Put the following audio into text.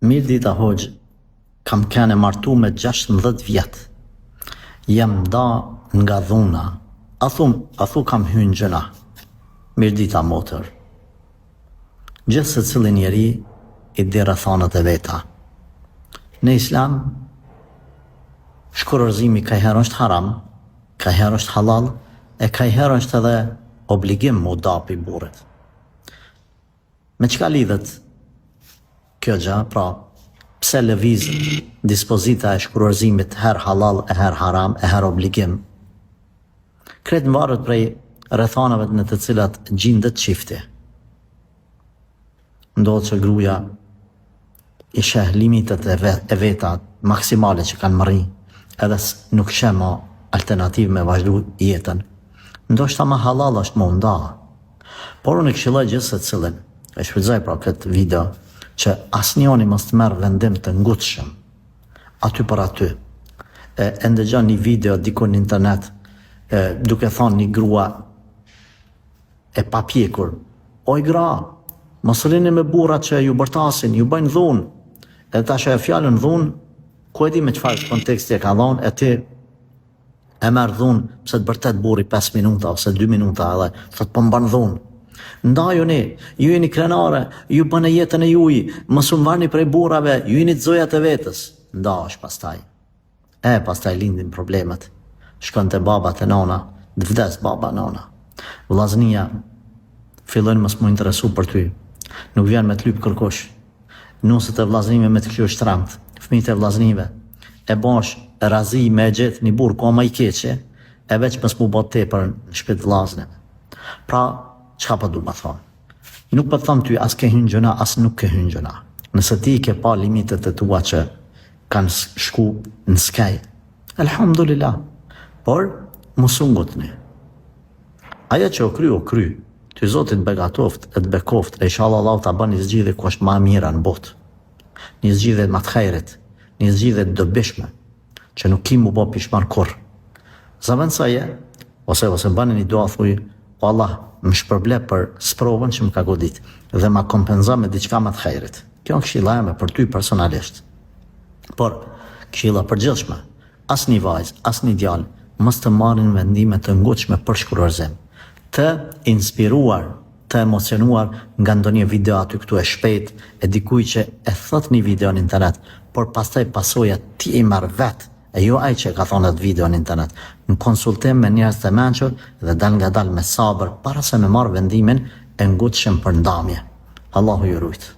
Mirë dita hoxh, kam kene martu me 16 vjetë. Jem da nga dhuna. A thu kam hynë gjëna. Mirë dita motër. Gjithë se cilin njeri i di rrethanat e veta. Në islam, shkurërzimi ka herë është haram, ka herë është halal, e ka herë është edhe obligim mu dapi burrit. Me çka lidhet kjo gjë, pra pse lëviz dispozita e shkurërzimit her halal, e her haram, e her obligim? Kretë mbarët prej rrethanave në të cilat gjindet çifti. Ndodhë që gruaja i sheh limitet e veta maksimale që kanë marrë, edhe nuk sheh ma alternativë me vazhdu jetën. Ndoshta ma halal është më nda. Por unë këshilloj gjithë se cilin, e shfrytëzoj pra këtë video, që asnjëri mos të merr vendim të ngutshëm aty për aty. E ndëgjon një video diku në internet, duke thonë një grua e papjekur: "Oj gra, mos rini me burra që ju bërtasin, ju bëjnë dhunë." Edhe tash ajo fjalën dhunë, ku e di me çfarë konteksti e ka dhënë, e ti e merr dhunë pse të bërtet burri 5 minuta ose 2 minuta, edhe thot po mban dhunë. Ndajuni, ju jeni krenare, ju bënë jetën e juj, mos u mbarni prej burrave, ju jeni të zojat e vetës. Ndash pastaj. Pastaj lindin problemet. Shkon te baba te nona, të vdes baba nona. Vllaznia fillojnë mos mu interesu për ty. Nuk vjen me të lyp kërkush. Nusët e vllaznive me të klyer shtramt, fëmijët e vllaznive. E bosh razi me gjetë një burr ku ama i keqe, e veç mos mu bot tepër në shtëpi të vllaznive. Pra, çka po du ma thonë? Nuk po them ty as ke hyrë gjëna, as nuk ke hyrë gjëna. Nëse ti ke pa limitet e tua që kanë shku në skaj, elhamdulillah. Por, mos u ngutni. Ajo që o kry, ty Zotit begatoft, e të bekoft, e inshallah Allah ta bën një zgjidhje ku është ma mira në botë. Një zgjidhje ma të khejrit, një zgjidhje të dobishme, që nuk ki mu bo pishmar kur. Zavendsaje, ose bani një dua thuj: "O Allah, më shpërble për sprovën që më ka godit dhe ma kompenza me diçka më të khejrit." Kjo në këshilla eme për ty personalisht. Por, këshilla përgjithshme, as një vajzë, as një djalë, mos të marrin vendime të ngutshme për shkurërzim, të inspiruar, të emocionuar nga ndonjë video aty këtu e shpejt, e dikuj që e thot një video në internet, por pastaj pasoja ti i marr vet, e jo ai që ka thonë atë video në internet. Në konsultim me njerëz të mençur dhe dal nga dal me sabër para se me marr vendimin e ngutshëm për ndamje. Allahu ju rujt.